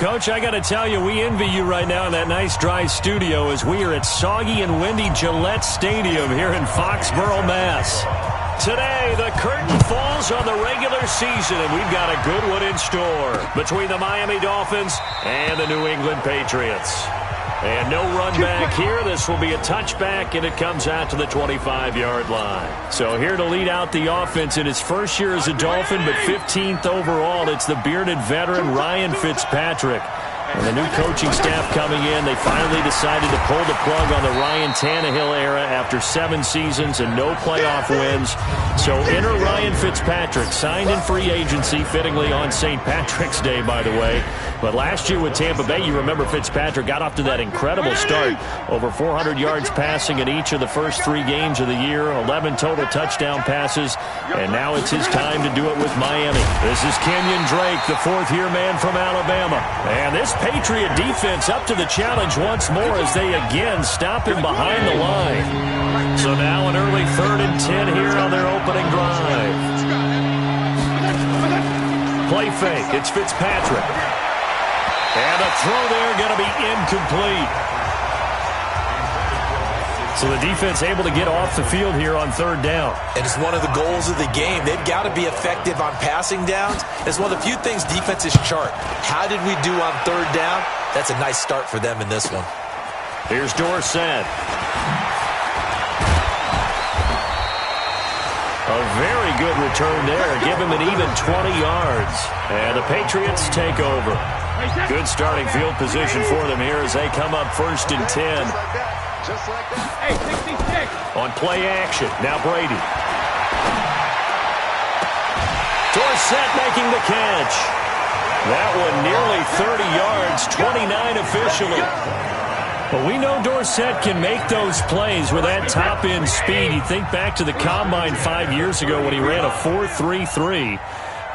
Coach, I got to tell you, we envy you right now in that nice dry studio as we are at soggy and windy Gillette Stadium here in Foxborough, Mass. Today, the curtain falls on the regular season, and we've got a good one in store between the Miami Dolphins and the New England Patriots. And no run back here. This will be a touchback, and it comes out to the 25-yard line. So here to lead out the offense in his first year as a Dolphin, but 15th overall, it's the bearded veteran Ryan Fitzpatrick. And the new coaching staff coming in, they finally decided to pull the plug on the Ryan Tannehill era after 7 seasons and no playoff wins. So enter Ryan Fitzpatrick, signed in free agency, fittingly on St. Patrick's Day, by the way. But last year with Tampa Bay, you remember Fitzpatrick got off to that incredible start. Over 400 yards passing in each of the first 3 games of the year, 11 total touchdown passes, and now it's his time to do it with Miami. This is Kenyon Drake, the 4th-year man from Alabama. And this Patriot defense up to the challenge once more as they again stop him behind the line. So now an early 3rd and 10 here on their opening drive. Play fake. It's Fitzpatrick. And a throw there going to be incomplete. So the defense able to get off the field here on 3rd down. And it's one of the goals of the game. They've got to be effective on passing downs. It's one of the few things defenses chart. How did we do on 3rd down? That's a nice start for them in this one. Here's Dorsett. A very good return there. Give him an even 20 yards. And the Patriots take over. Good starting field position for them here as they come up 1st and 10. Hey, 66. On play action. Now Brady. Dorsett making the catch. That one nearly 30 yards, 29 officially. But we know Dorsett can make those plays with that top-end speed. You think back to the Combine 5 years ago when he ran a 4.33.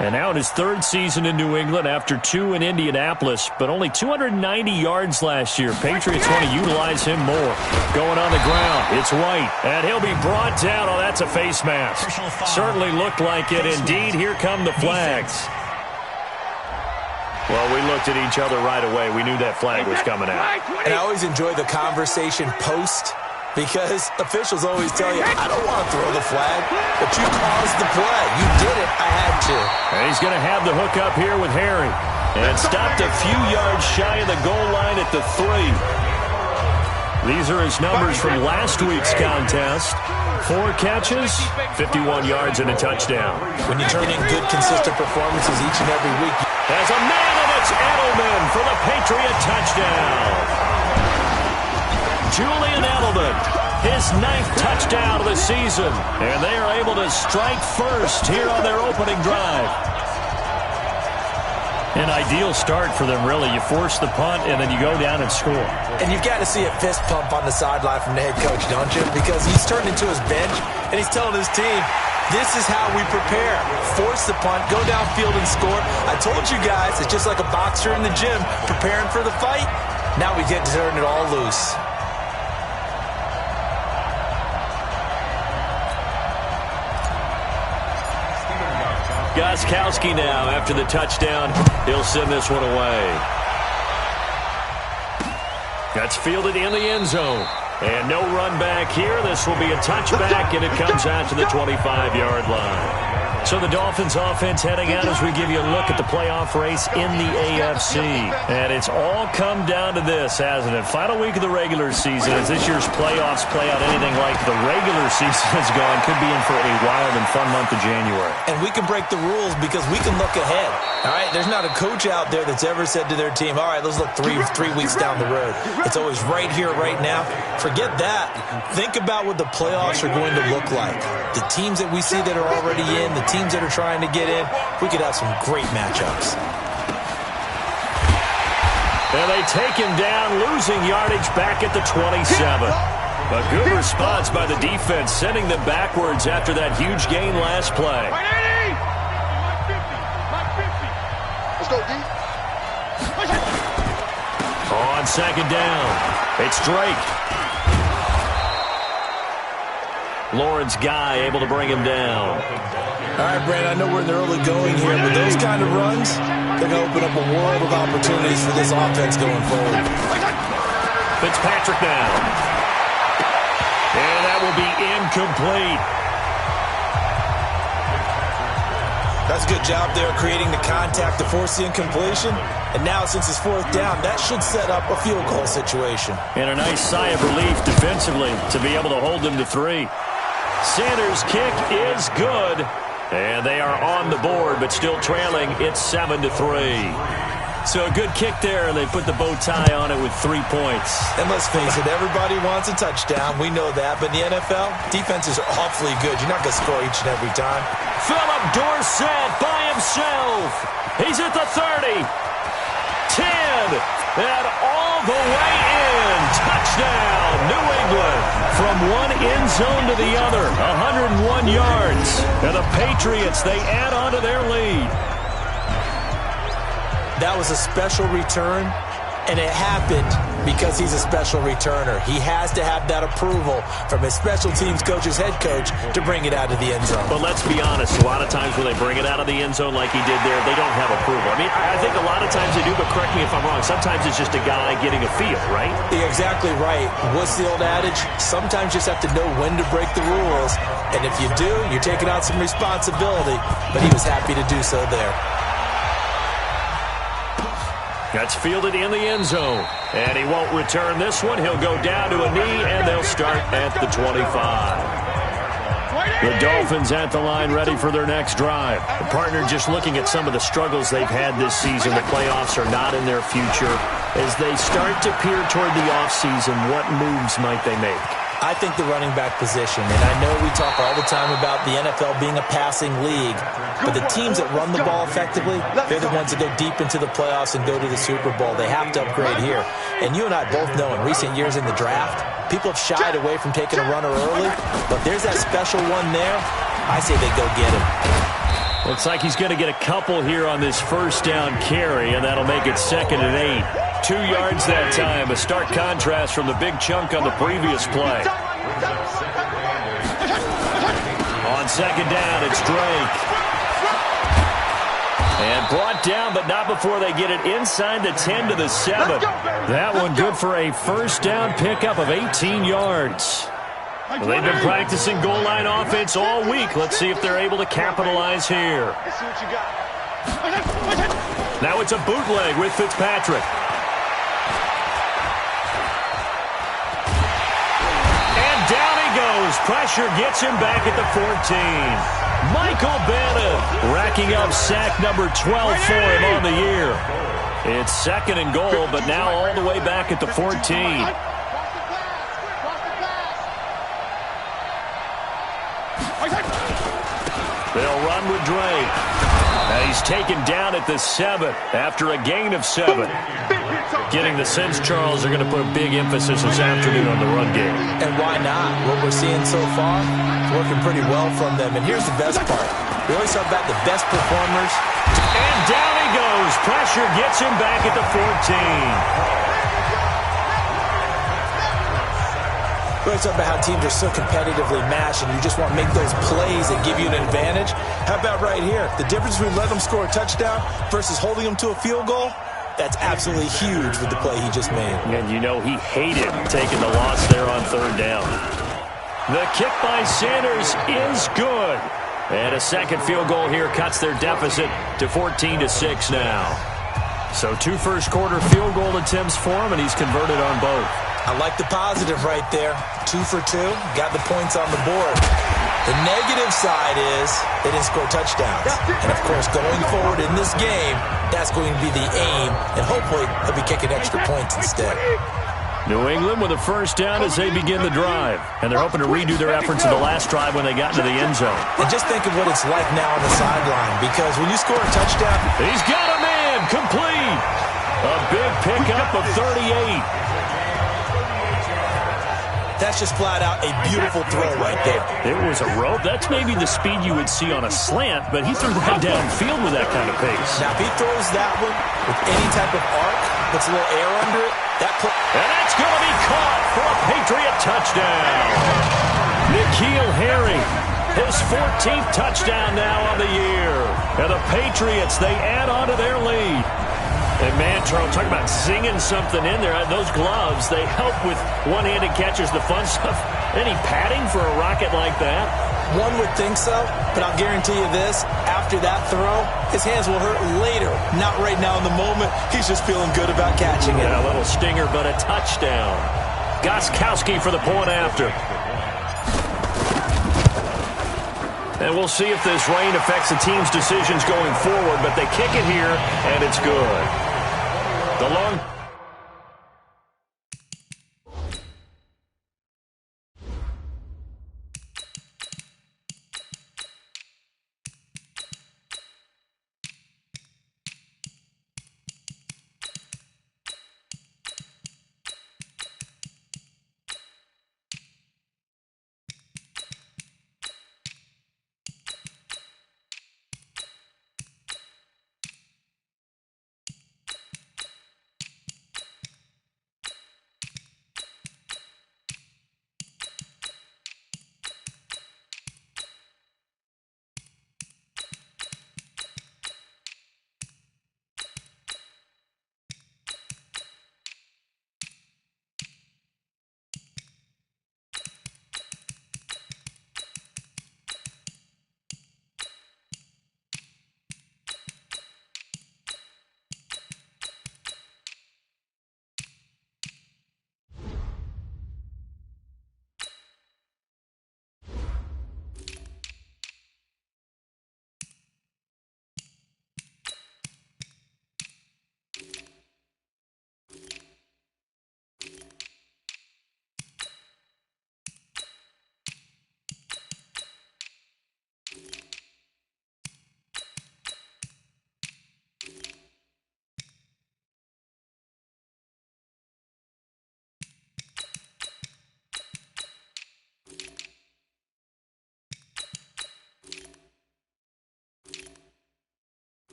And now in his 3rd season in New England after 2 in Indianapolis, but only 290 yards last year. Patriots want to utilize him more. Going on the ground, it's White, and he'll be brought down. Oh, that's a face mask. Certainly looked like it. Indeed, here come the flags. Well, we looked at each other right away. We knew that flag was coming out. And I always enjoy the conversation post, because officials always tell you, I don't want to throw the flag, but you caused the play. You did it. I had to. And he's going to have the hook up here with Harry. And stopped a few yards shy of the goal line at the 3. These are his numbers from last week's contest. 4 catches, 51 yards, and a touchdown. When you turn in good, consistent performances each and every week. There's a man, and it's Edelman for the Patriot touchdown. Julian Edelman, his 9th touchdown of the season. And they are able to strike first here on their opening drive. An ideal start for them, really. You force the punt, and then you go down and score. And you've got to see a fist pump on the sideline from the head coach, don't you? Because he's turned into his bench, and he's telling his team, this is how we prepare. Force the punt, go downfield and score. I told you guys, it's just like a boxer in the gym preparing for the fight. Now we get to turn it all loose. Gostkowski now after the touchdown. He'll send this one away. That's fielded in the end zone. And no run back here. This will be a touchback, and it comes out to the 25-yard line. So the Dolphins offense heading out as we give you a look at the playoff race in the AFC. And it's all come down to this, hasn't it? Final week of the regular season. As this year's playoffs play out anything like the regular season has gone, could be in for a wild and fun month of January. And we can break the rules because we can look ahead. All right, there's not a coach out there that's ever said to their team, all right, let's look three weeks down the road. It's always right here, right now. Forget that. Think about what the playoffs are going to look like. The teams that we see that are already in, the teams that are trying to get in, we could have some great matchups. And they take him down, losing yardage back at the 27. A good response by the defense, sending them backwards after that huge gain last play. Let's go, D. On 2nd down, it's Drake. Lawrence Guy able to bring him down. All right, Brandon, I know we're in the early going here, but those kind of runs, They're going to open up a world of opportunities for this offense going forward. Fitzpatrick now. And that will be incomplete. That's a good job there creating the contact to force the incompletion. And now since it's fourth down, that should set up a field goal situation. And a nice sigh of relief defensively to be able to hold them to 3. Sanders' kick is good. And they are on the board, but still trailing. It's 7-3. So a good kick there, and they put the bow tie on it with 3 points. And let's face it, everybody wants a touchdown. We know that. But in the NFL, defenses are awfully good. You're not going to score each and every time. Philip Dorsett by himself. He's at the 30. 10. And all the way in. Touchdown, New England. From one end zone to the other. 101 yards. And the Patriots, they add on to their lead. That was a special return, and it happened because he's a special returner. He has to have that approval from his special teams coach's head coach to bring it out of the end zone. But let's be honest, a lot of times when they bring it out of the end zone like he did there, they don't have approval. I mean, I think a lot of times they do, but correct me if I'm wrong. Sometimes it's just a guy getting a feel, right? You're exactly right. What's the old adage? Sometimes you just have to know when to break the rules, and if you do, you're taking out some responsibility, but he was happy to do so there. That's fielded in the end zone. And he won't return this one. He'll go down to a knee, and they'll start at the 25. The Dolphins at the line ready for their next drive. The partner just looking at some of the struggles they've had this season. The playoffs are not in their future. As they start to peer toward the offseason, what moves might they make? I think the running back position, and I know we talk all the time about the NFL being a passing league, but the teams that run the ball effectively, they're the ones that go deep into the playoffs and go to the Super Bowl. They have to upgrade here. And you and I both know in recent years in the draft, people have shied away from taking a runner early, but there's that special one there. I say they go get him. Looks like he's going to get a couple here on this first down carry, and that'll make it 2nd and 8. 2 yards that time, a stark contrast from the big chunk on the previous play. On 2nd down, it's Drake. And brought down, but not before they get it inside the 10 to the 7. That one good for a first down pickup of 18 yards. Well, they've been practicing goal line offense all week. Let's see if they're able to capitalize here. Now it's a bootleg with Fitzpatrick. Down he goes. Pressure gets him back at the 14. Michael Bannon racking up sack number 12 for him on the year. It's 2nd and goal, but now all the way back at the 14. They'll run with Drake. And he's taken down at the 7 after a gain of 7. Getting the sense, Charles, they're going to put a big emphasis this afternoon on the run game. And why not? What we're seeing so far is working pretty well from them. And here's the best part. We always talk about the best performers. And down he goes. Pressure gets him back at the 14. We always talk about how teams are so competitively matched and you just want to make those plays that give you an advantage. How about right here? The difference between letting them score a touchdown versus holding them to a field goal, that's absolutely huge with the play he just made. And you know he hated taking the loss there on 3rd down. The kick by Sanders is good. And a second field goal here cuts their deficit to 14-6 now. So 2 first-quarter field goal attempts for him, and he's converted on both. I like the positive right there. 2 for 2, got the points on the board. The negative side is they didn't score touchdowns. And, of course, going forward in this game, that's going to be the aim, and hopefully they'll be kicking extra points instead. New England with a first down as they begin the drive. And they're hoping to redo their efforts in the last drive when they got into the end zone. And just think of what it's like now on the sideline, because when you score a touchdown, he's got a man complete. A big pickup of 38. That's just flat out a beautiful throw right there. It was a rope. That's maybe the speed you would see on a slant, but he threw that downfield with that kind of pace. Now, if he throws that one with any type of arc, puts a little air under it, and that's going to be caught for a Patriot touchdown. N'Keal Harry His 14th touchdown now on the year. And the Patriots, they add on to their lead. And man, Charles, talk about zinging something in there. Those gloves, they help with one-handed catches, the fun stuff. Any padding for a rocket like that? One would think so, but I'll guarantee you this. After that throw, his hands will hurt later. Not right now in the moment. He's just feeling good about catching it. Yeah, a little stinger, but a touchdown. Gostkowski for the point after. And we'll see if this rain affects the team's decisions going forward, but they kick it here, and it's good. The long...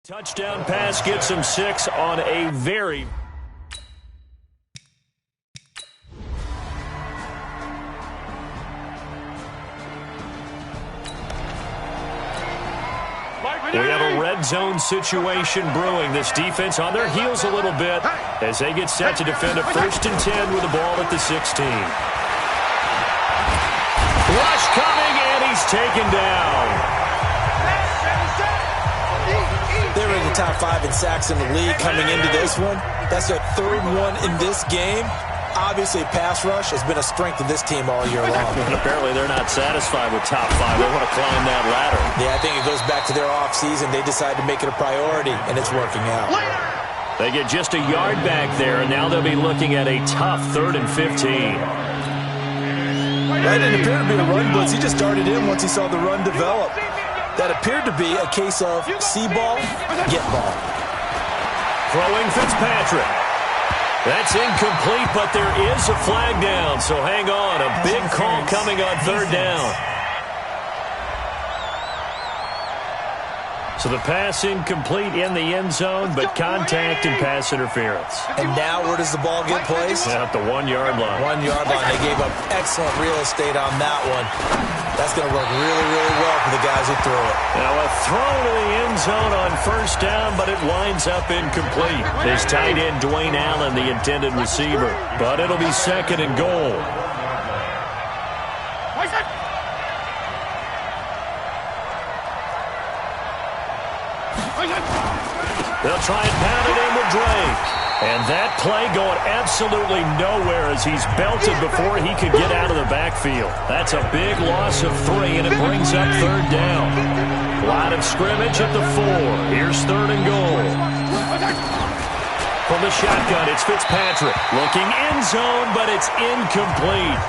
Touchdown pass gets him 6 on a very... We have a red zone situation brewing. This defense on their heels a little bit as they get set to defend a 1st and 10 with the ball at the 16. Rush coming, and he's taken down. They were in the top 5 in sacks in the league coming into this one. That's their 3rd one in this game. Obviously, pass rush has been a strength of this team all year long. Apparently, they're not satisfied with top 5. They want to climb that ladder. Yeah, I think it goes back to their offseason. They decided to make it a priority, and it's working out. They get just a yard back there, and now they'll be looking at a tough 3rd and 15. That didn't appear to be a run blitz. He just darted in once he saw the run develop. That appeared to be a case of see ball, get ball. Throwing Fitzpatrick. That's incomplete, but there is a flag down, so hang on. A big call coming on 3rd down. So the pass incomplete in the end zone, but contact and pass interference. And now where does the ball get placed? At the 1-yard line. 1-yard line. They gave up excellent real estate on that one. That's going to work really, really well for the guys who threw it. Now a throw to the end zone on 1st down, but it winds up incomplete. His tight end, Dwayne Allen, the intended receiver. But it'll be 2nd and goal. They'll try and pound it in with Drake. And that play going absolutely nowhere as he's belted before he could get out of the backfield. That's a big loss of 3, and it brings up 3rd down. Line of scrimmage at the 4. Here's 3rd and goal. From the shotgun, it's Fitzpatrick. Looking end zone, but it's incomplete.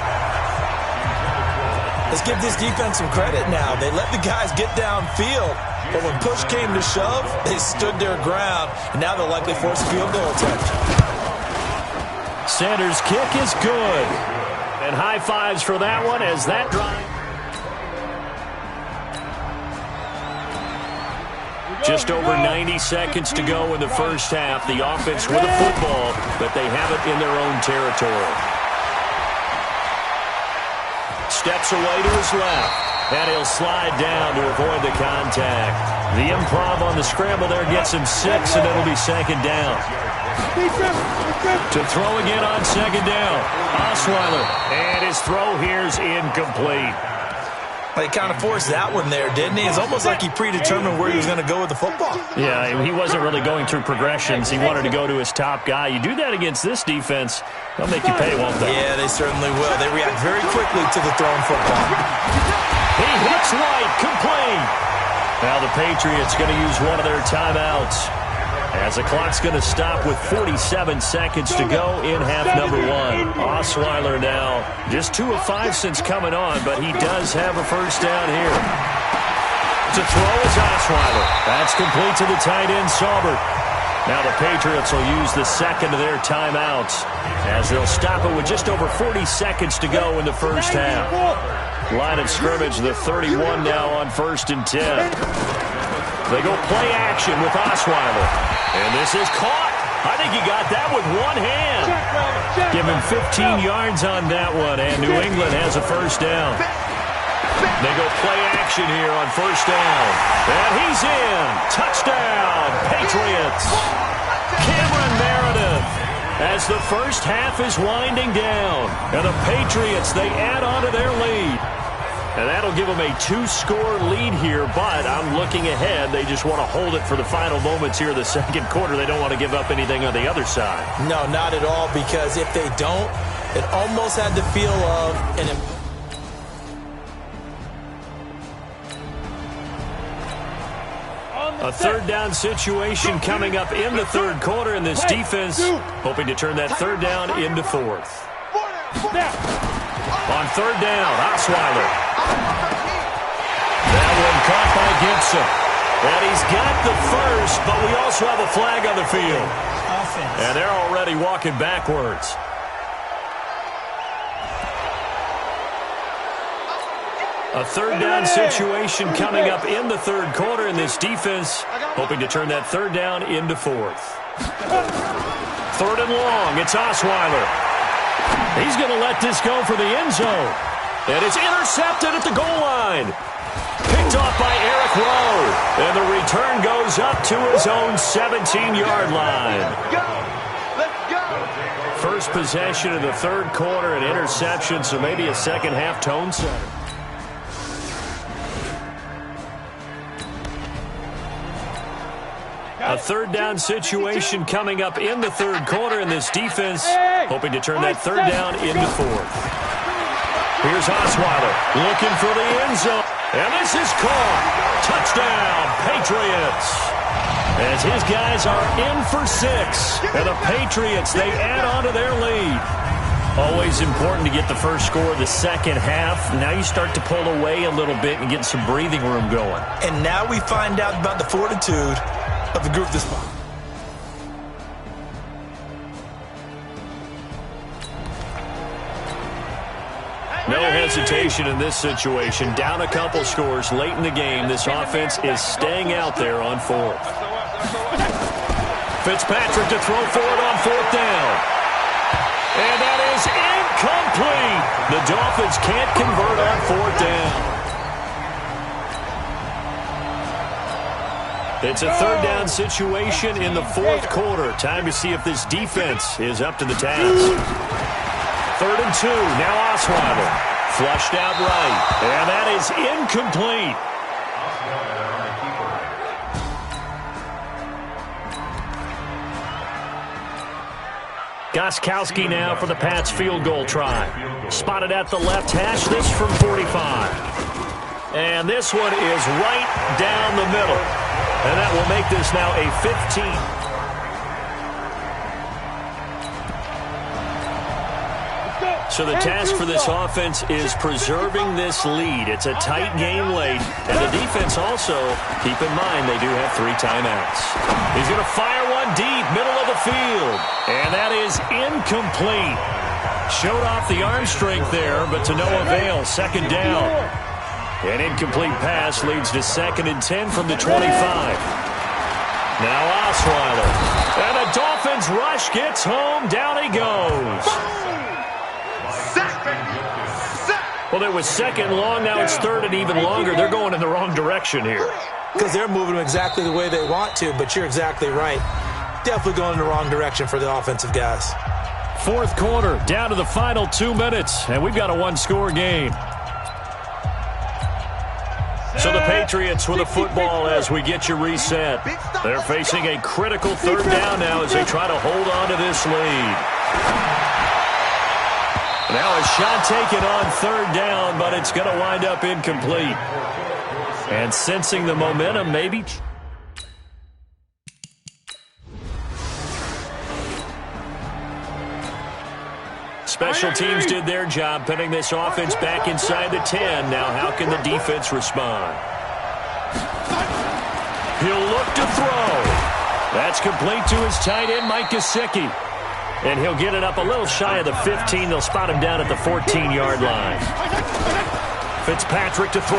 Let's give this defense some credit now. They let the guys get downfield. But when push came to shove, they stood their ground, and now they'll likely force a field goal attempt. Sanders' kick is good. And high fives for that one as that drive. Just over 90 seconds to go in the first half. The offense with the football, but they have it in their own territory. Steps away to his left, and he'll slide down to avoid the contact. The improv on the scramble there gets him 6, and it'll be second down. To throw again on second down, Osweiler, and his throw here's incomplete. Well, he kind of forced that one there, didn't he? It's almost like he predetermined where he was going to go with the football. Yeah, he wasn't really going through progressions. He wanted to go to his top guy. You do that against this defense, they'll make you pay, won't they? Yeah, they certainly will. They react very quickly to the thrown football. He hits right, complete. Now the Patriots going to use one of their timeouts, as the clock's going to stop with 47 seconds to go in half number 1. Osweiler now just 2 of 5 since coming on, but he does have a first down here. To throw is Osweiler. That's complete to the tight end, Saubert. Now the Patriots will use the second of their timeouts, as they'll stop it with just over 40 seconds to go in the first half. Line of scrimmage, the 31 now on 1st and 10. They go play action with Osweiler. And this is caught. I think he got that with one hand. Give him 15 yards on that one, and New England has a first down. They go play action here on first down. And he's in. Touchdown, Patriots. Cameron Meredith, as the first half is winding down. And the Patriots, they add on to their lead. And that'll give them a 2-score lead here, but I'm looking ahead. They just want to hold it for the final moments here of the second quarter. They don't want to give up anything on the other side. No, not at all, because if they don't, it almost had the feel of an... A third down situation coming up in the third quarter, and this defense hoping to turn that third down into fourth. On third down, Osweiler. That one caught by Gibson. And he's got the first, but we also have a flag on the field. And they're already walking backwards. A third down situation coming up in the third quarter, and this defense hoping to turn that third down into fourth. Third and long, it's Osweiler. He's going to let this go for the end zone. And it's intercepted at the goal line. Picked off by Eric Rowe. And the return goes up to his own 17-yard line. Let's go. First possession of the third quarter, an interception, so maybe a second-half tone setter. A third down situation coming up in the third quarter, and this defense hoping to turn that third down into fourth. Here's Osweiler looking for the end zone. And this is caught. Touchdown, Patriots. As his guys are in for 6. And the Patriots, they add on to their lead. Always important to get the first score of the second half. Now you start to pull away a little bit and get some breathing room going. And now we find out about the fortitude of the group this month. No hesitation in this situation. Down a couple scores late in the game. This offense is staying out there on fourth. Fitzpatrick to throw for it on fourth down. And that is incomplete. The Dolphins can't convert on fourth down. It's a third down situation in the fourth quarter. Time to see if this defense is up to the task. 3rd and 2. Now Osweiler. Flushed out right. And that is incomplete. Gostkowski now for the Pats field goal try. Spotted at the left hash. This from 45. And this one is right down the middle. And that will make this now a 15. So the task for this offense is preserving this lead. It's a tight game late. And the defense also, keep in mind, they do have 3 timeouts. He's going to fire one deep, middle of the field. And that is incomplete. Showed off the arm strength there, but to no avail. Second down. An incomplete pass leads to 2nd and 10 from the 25. Dolphins rush gets home. Down he goes. Well, it was second long. Now it's third and even longer. They're going in the wrong direction here. Because they're moving them exactly the way they want to, but you're exactly right. Definitely going in the wrong direction for the offensive guys. Fourth quarter, down to the final 2 minutes, and we've got a one-score game. So the Patriots with a football as we get you reset. They're facing a critical third down now as they try to hold on to this lead. Now a shot taken on third down, but it's going to wind up incomplete. And sensing the momentum, maybe. Special teams did their job, putting this offense back inside the 10. Now how can the defense respond? He'll look to throw. That's complete to his tight end, Mike Gesicki. And he'll get it up a little shy of the 15. They'll spot him down at the 14-yard line. Fitzpatrick to throw.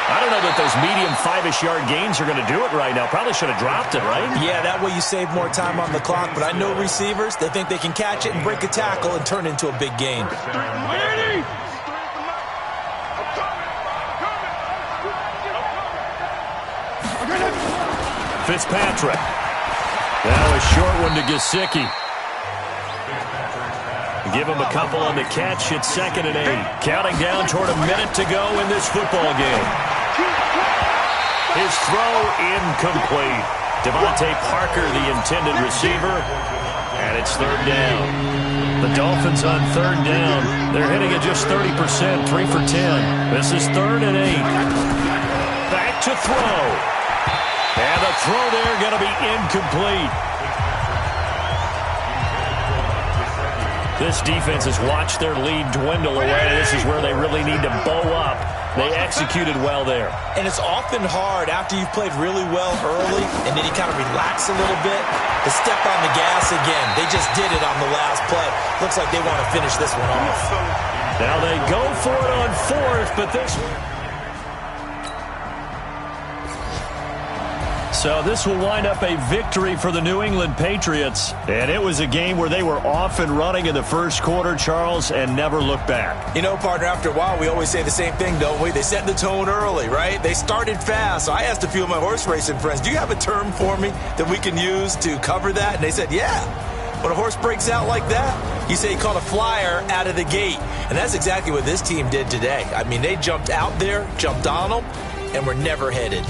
I don't know that those medium 5-ish yard gains are going to do it right now. Probably should have dropped it, right? Yeah, that way you save more time on the clock. But I know receivers, they think they can catch it and break a tackle and turn it into a big gain. Fitzpatrick. Now a short one to Gesicki. Give him a couple on the catch. It's 2nd and 8. Counting down toward a minute to go in this football game. His throw incomplete. Devontae Parker, the intended receiver. And it's third down. The Dolphins on third down. They're hitting at just 30%, 3 for 10. This is 3rd and 8. Back to throw. And the throw there going to be incomplete. This defense has watched their lead dwindle away. This is where they really need to bow up. They executed well there. And it's often hard after you've played really well early and then you kind of relax a little bit to step on the gas again. They just did it on the last play. Looks like they want to finish this one off. Now they go for it on 4th, but this... So this will wind up a victory for the New England Patriots. And it was a game where they were off and running in the first quarter, Charles, and never looked back. You know, partner, after a while, we always say the same thing, don't we? They set the tone early, right? They started fast. So I asked a few of my horse racing friends, do you have a term for me that we can use to cover that? And they said, yeah. When a horse breaks out like that, you say he caught a flyer out of the gate. And that's exactly what this team did today. I mean, they jumped out there, jumped on them, and were never headed.